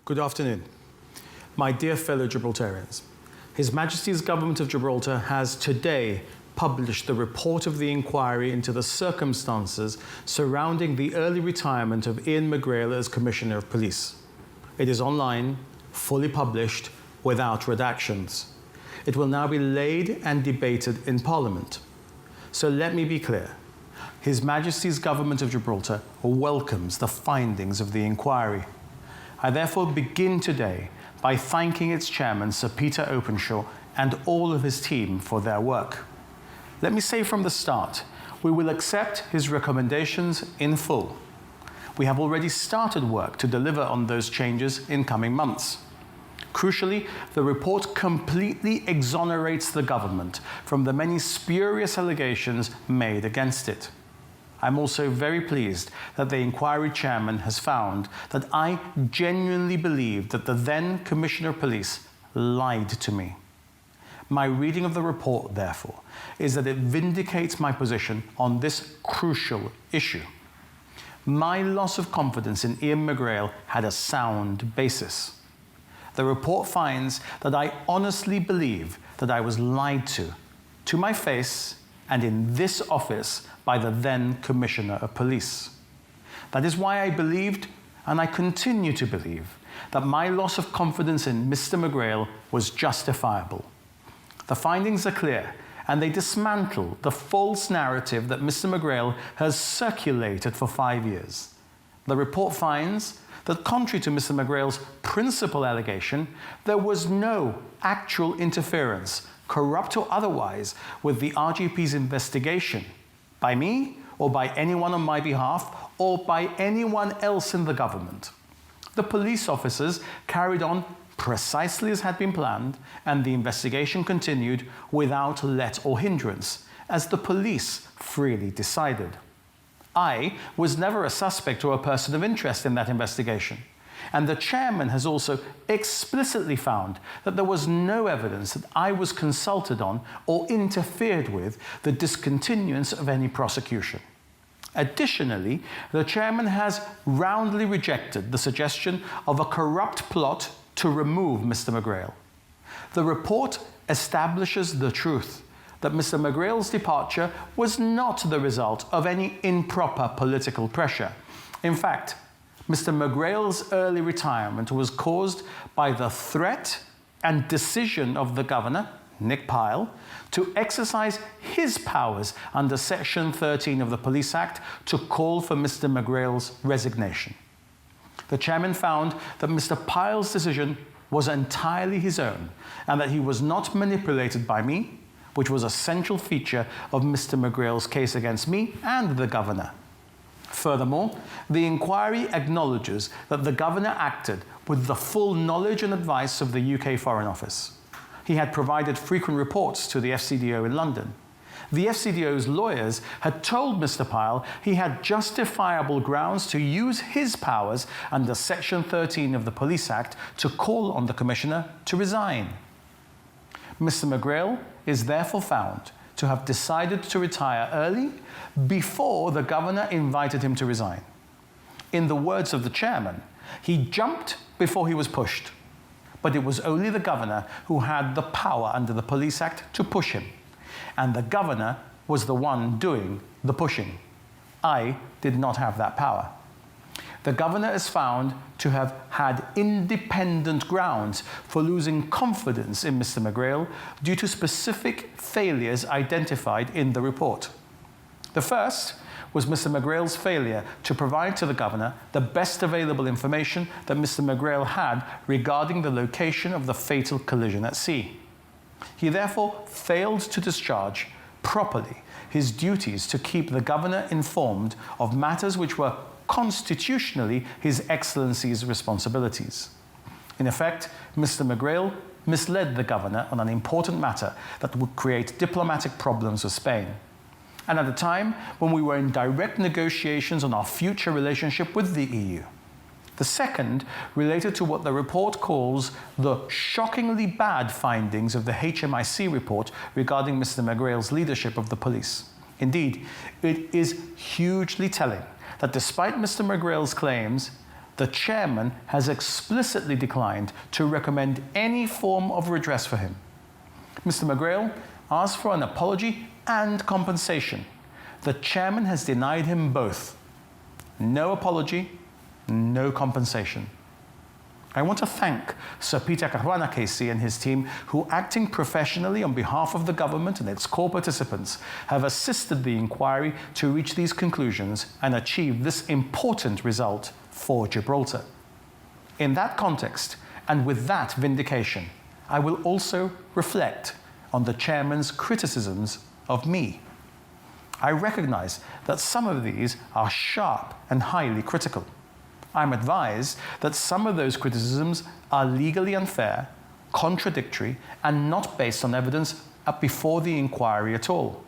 Good afternoon. My dear fellow Gibraltarians, His Majesty's Government of Gibraltar has today published the report of the inquiry into the circumstances surrounding the early retirement of Ian McGrail as Commissioner of Police. It is online, fully published, without redactions. It will now be laid and debated in Parliament. So let me be clear. His Majesty's Government of Gibraltar welcomes the findings of the inquiry. I therefore begin today by thanking its chairman, Sir Peter Openshaw, and all of his team for their work. Let me say from the start, we will accept his recommendations in full. We have already started work to deliver on those changes in coming months. Crucially, the report completely exonerates the government from the many spurious allegations made against it. I'm also very pleased that the inquiry chairman has found that I genuinely believe that the then Commissioner of Police lied to me. My reading of the report, therefore, is that it vindicates my position on this crucial issue. My loss of confidence in Ian McGrail had a sound basis. The report finds that I honestly believe that I was lied to my face and in this office by the then Commissioner of Police. That is why I believed, and I continue to believe, that my loss of confidence in Mr. McGrail was justifiable. The findings are clear, and they dismantle the false narrative that Mr. McGrail has circulated for 5 years. The report finds that contrary to Mr. McGrail's principal allegation, there was no actual interference, corrupt or otherwise, with the RGP's investigation by me or by anyone on my behalf or by anyone else in the government. The police officers carried on precisely as had been planned, and the investigation continued without let or hindrance, as the police freely decided. I was never a suspect or a person of interest in that investigation, and the chairman has also explicitly found that there was no evidence that I was consulted on or interfered with the discontinuance of any prosecution. Additionally, the chairman has roundly rejected the suggestion of a corrupt plot to remove Mr. McGrail. The report establishes the truth that Mr. McGrail's departure was not the result of any improper political pressure. In fact, Mr. McGrail's early retirement was caused by the threat and decision of the governor, Nick Pyle, to exercise his powers under Section 13 of the Police Act to call for Mr. McGrail's resignation. The chairman found that Mr. Pyle's decision was entirely his own and that he was not manipulated by me, which was a central feature of Mr. McGrail's case against me and the governor. Furthermore, the inquiry acknowledges that the governor acted with the full knowledge and advice of the UK Foreign Office. He had provided frequent reports to the FCDO in London. The FCDO's lawyers had told Mr. Pyle he had justifiable grounds to use his powers under Section 13 of the Police Act to call on the Commissioner to resign. Mr. McGrail is therefore found to have decided to retire early before the governor invited him to resign. In the words of the chairman, he jumped before he was pushed, but it was only the governor who had the power under the Police Act to push him, and the governor was the one doing the pushing. I did not have that power. The governor is found to have had independent grounds for losing confidence in Mr. McGrail due to specific failures identified in the report. The first was Mr. McGrail's failure to provide to the governor the best available information that Mr. McGrail had regarding the location of the fatal collision at sea. He therefore failed to discharge properly his duties to keep the governor informed of matters which were constitutionally His Excellency's responsibilities. In effect, Mr. McGrail misled the governor on an important matter that would create diplomatic problems with Spain, and at a time when we were in direct negotiations on our future relationship with the EU. The second related to what the report calls the shockingly bad findings of the HMIC report regarding Mr. McGrail's leadership of the police. Indeed, it is hugely telling that despite Mr. McGrail's claims the chairman has explicitly declined to recommend any form of redress for him. Mr. McGrail asked for an apology and compensation. The chairman has denied him both. No apology, no compensation. I want to thank Sir Peter Caruana-Casey and his team who, acting professionally on behalf of the government and its core participants, have assisted the inquiry to reach these conclusions and achieve this important result for Gibraltar. In that context, and with that vindication, I will also reflect on the chairman's criticisms of me. I recognize that some of these are sharp and highly critical. I'm advised that some of those criticisms are legally unfair, contradictory, and not based on evidence before the inquiry at all.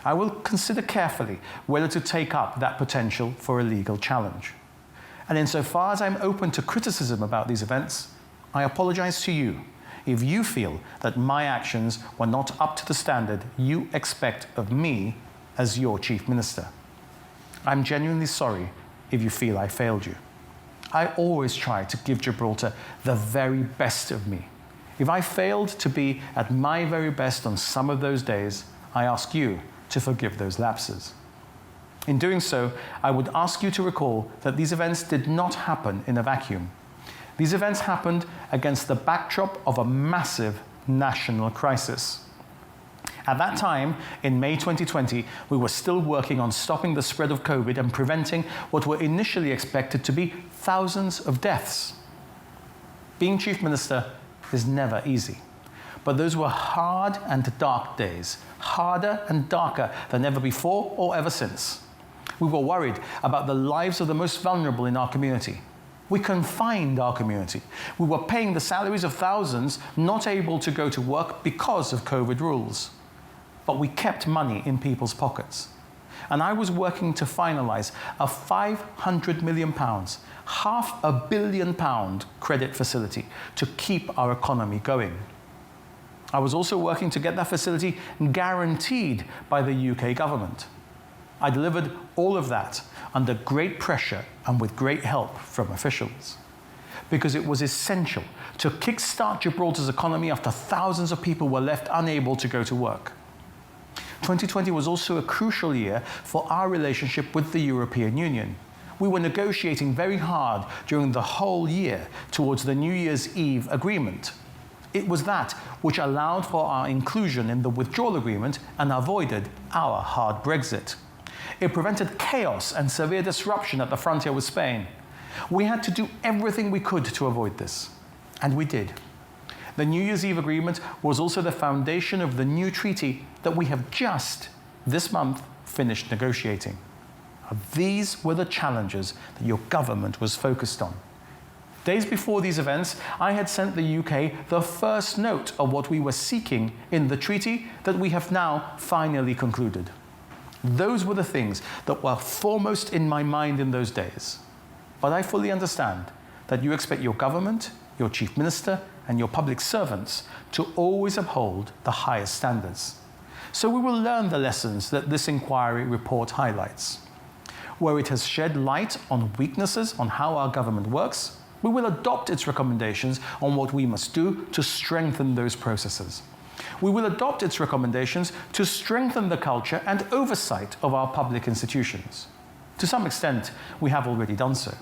I will consider carefully whether to take up that potential for a legal challenge. And insofar as I'm open to criticism about these events, I apologize to you if you feel that my actions were not up to the standard you expect of me as your Chief Minister. I'm genuinely sorry if you feel I failed you. I always try to give Gibraltar the very best of me. If I failed to be at my very best on some of those days, I ask you to forgive those lapses. In doing so, I would ask you to recall that these events did not happen in a vacuum. These events happened against the backdrop of a massive national crisis. At that time, in May 2020, we were still working on stopping the spread of COVID and preventing what were initially expected to be thousands of deaths. Being Chief Minister is never easy, but those were hard and dark days, harder and darker than ever before or ever since. We were worried about the lives of the most vulnerable in our community. We confined our community. We were paying the salaries of thousands not able to go to work because of COVID rules. But we kept money in people's pockets. And I was working to finalize a £500 million, £500 million credit facility to keep our economy going. I was also working to get that facility guaranteed by the UK government. I delivered all of that under great pressure and with great help from officials, because it was essential to kickstart Gibraltar's economy after thousands of people were left unable to go to work. 2020 was also a crucial year for our relationship with the European Union. We were negotiating very hard during the whole year towards the New Year's Eve agreement. It was that which allowed for our inclusion in the withdrawal agreement and avoided our hard Brexit. It prevented chaos and severe disruption at the frontier with Spain. We had to do everything we could to avoid this, and we did. The New Year's Eve agreement was also the foundation of the new treaty that we have just, this month, finished negotiating. These were the challenges that your government was focused on. Days before these events, I had sent the UK the first note of what we were seeking in the treaty that we have now finally concluded. Those were the things that were foremost in my mind in those days. But I fully understand that you expect your government, your Chief Minister, and your public servants to always uphold the highest standards. So we will learn the lessons that this inquiry report highlights. Where it has shed light on weaknesses on how our government works, we will adopt its recommendations on what we must do to strengthen those processes. We will adopt its recommendations to strengthen the culture and oversight of our public institutions. To some extent, we have already done so.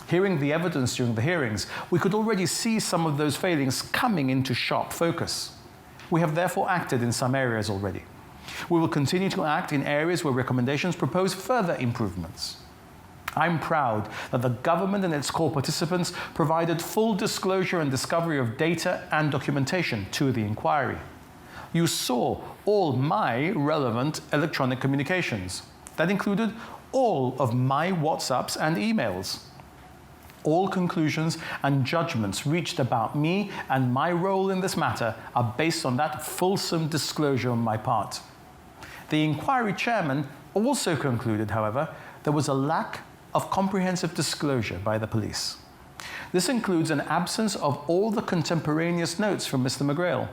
Hearing the evidence during the hearings, we could already see some of those failings coming into sharp focus. We have therefore acted in some areas already. We will continue to act in areas where recommendations propose further improvements. I'm proud that the government and its core participants provided full disclosure and discovery of data and documentation to the inquiry. You saw all my relevant electronic communications. That included all of my WhatsApps and emails. All conclusions and judgments reached about me and my role in this matter are based on that fulsome disclosure on my part. The inquiry chairman also concluded, however, there was a lack of comprehensive disclosure by the police. This includes an absence of all the contemporaneous notes from Mr. McGrail.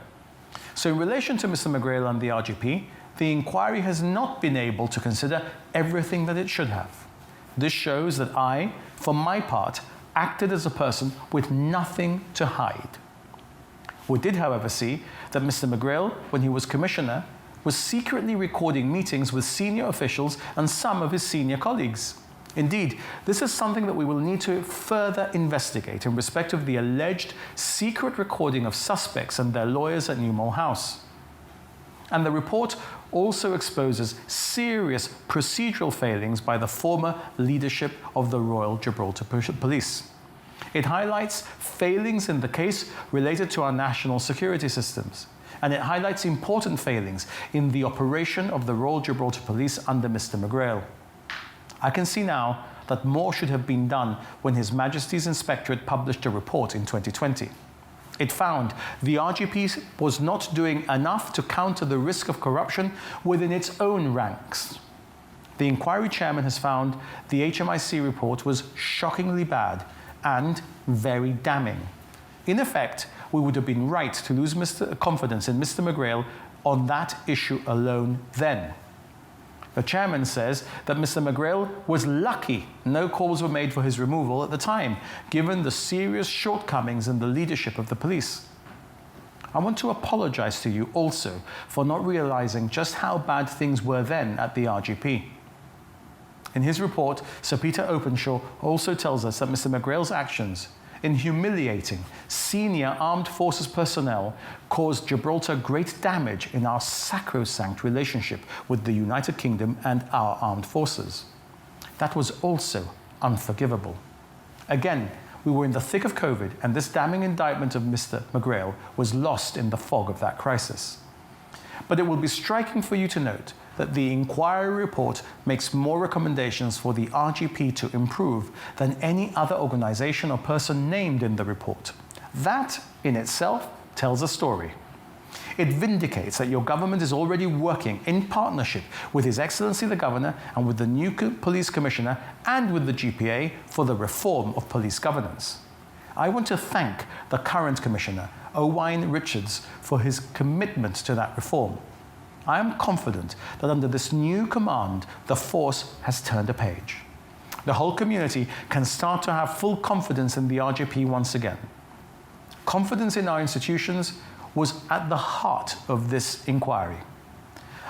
So in relation to Mr. McGrail and the RGP, the inquiry has not been able to consider everything that it should have. This shows that I, for my part, acted as a person with nothing to hide. We did, however, see that Mr. McGrail, when he was Commissioner, was secretly recording meetings with senior officials and some of his senior colleagues. Indeed, this is something that we will need to further investigate in respect of the alleged secret recording of suspects and their lawyers at Newmole House. And the report also exposes serious procedural failings by the former leadership of the Royal Gibraltar Police. It highlights failings in the case related to our national security systems, and it highlights important failings in the operation of the Royal Gibraltar Police under Mr. McGrail. I can see now that more should have been done when His Majesty's Inspectorate published a report in 2020. It found the RGP was not doing enough to counter the risk of corruption within its own ranks. The inquiry chairman has found the HMIC report was shockingly bad and very damning. In effect, we would have been right to lose confidence in Mr. McGrail on that issue alone then. The chairman says that Mr. McGrail was lucky no calls were made for his removal at the time, given the serious shortcomings in the leadership of the police. I want to apologize to you also for not realizing just how bad things were then at the RGP. In his report, Sir Peter Openshaw also tells us that Mr. McGrail's actions in humiliating senior armed forces personnel caused Gibraltar great damage in our sacrosanct relationship with the United Kingdom and our armed forces. That was also unforgivable. Again, we were in the thick of COVID, and this damning indictment of Mr. McGrail was lost in the fog of that crisis. But it will be striking for you to note that the inquiry report makes more recommendations for the RGP to improve than any other organisation or person named in the report. That, in itself, tells a story. It vindicates that your government is already working in partnership with His Excellency the Governor and with the new Police Commissioner and with the GPA for the reform of police governance. I want to thank the current Commissioner, Owain Richards, for his commitment to that reform. I am confident that under this new command, the force has turned a page. The whole community can start to have full confidence in the RGP once again. Confidence in our institutions was at the heart of this inquiry.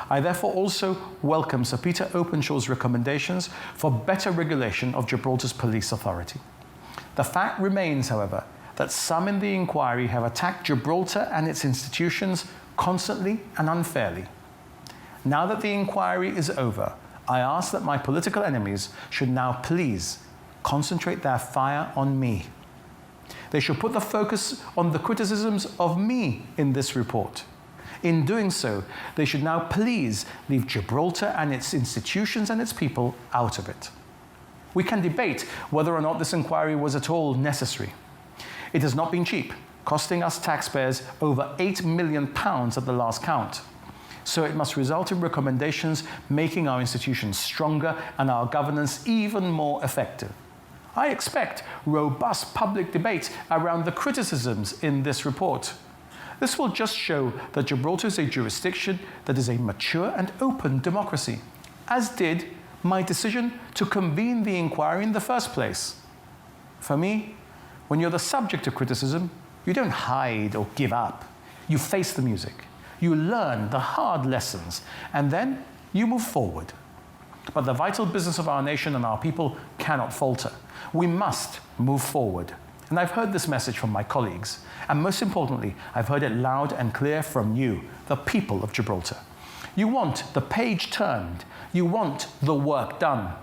I therefore also welcome Sir Peter Openshaw's recommendations for better regulation of Gibraltar's police authority. The fact remains, however, that some in the inquiry have attacked Gibraltar and its institutions constantly and unfairly. Now that the inquiry is over, I ask that my political enemies should now please concentrate their fire on me. They should put the focus on the criticisms of me in this report. In doing so, they should now please leave Gibraltar and its institutions and its people out of it. We can debate whether or not this inquiry was at all necessary. It has not been cheap, costing us taxpayers over £8 million at the last count. So it must result in recommendations making our institutions stronger and our governance even more effective. I expect robust public debate around the criticisms in this report. This will just show that Gibraltar is a jurisdiction that is a mature and open democracy, as did my decision to convene the inquiry in the first place. For me, when you're the subject of criticism, you don't hide or give up. You face the music. You learn the hard lessons, and then you move forward. But the vital business of our nation and our people cannot falter. We must move forward. And I've heard this message from my colleagues. And most importantly, I've heard it loud and clear from you, the people of Gibraltar. You want the page turned. You want the work done.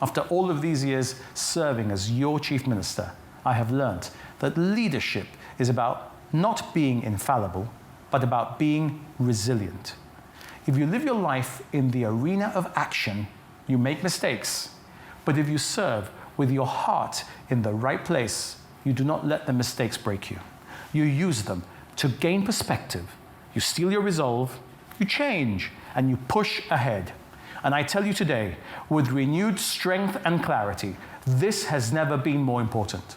After all of these years serving as your Chief Minister, I have learnt that leadership is about not being infallible, but about being resilient. If you live your life in the arena of action, you make mistakes. But if you serve with your heart in the right place, you do not let the mistakes break you. You use them to gain perspective. You steel your resolve, you change, and you push ahead. And I tell you today, with renewed strength and clarity, this has never been more important.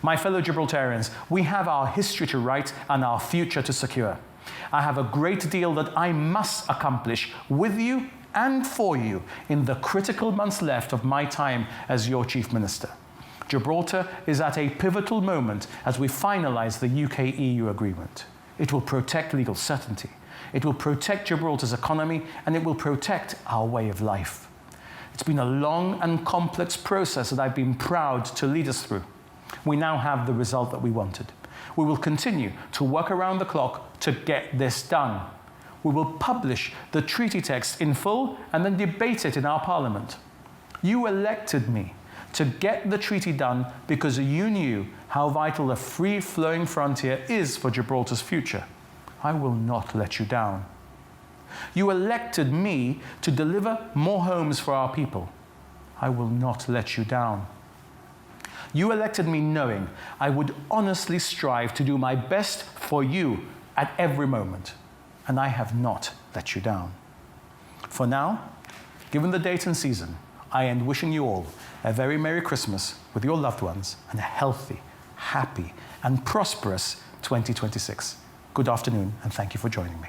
My fellow Gibraltarians, we have our history to write and our future to secure. I have a great deal that I must accomplish with you and for you in the critical months left of my time as your Chief Minister. Gibraltar is at a pivotal moment as we finalise the UK-EU agreement. It will protect legal certainty, it will protect Gibraltar's economy, and it will protect our way of life. It's been a long and complex process that I've been proud to lead us through. We now have the result that we wanted. We will continue to work around the clock to get this done. We will publish the treaty text in full and then debate it in our Parliament. You elected me to get the treaty done because you knew how vital a free-flowing frontier is for Gibraltar's future. I will not let you down. You elected me to deliver more homes for our people. I will not let you down. You elected me knowing I would honestly strive to do my best for you at every moment, and I have not let you down. For now, given the date and season, I end wishing you all a very Merry Christmas with your loved ones and a healthy, happy, and prosperous 2026. Good afternoon, and thank you for joining me.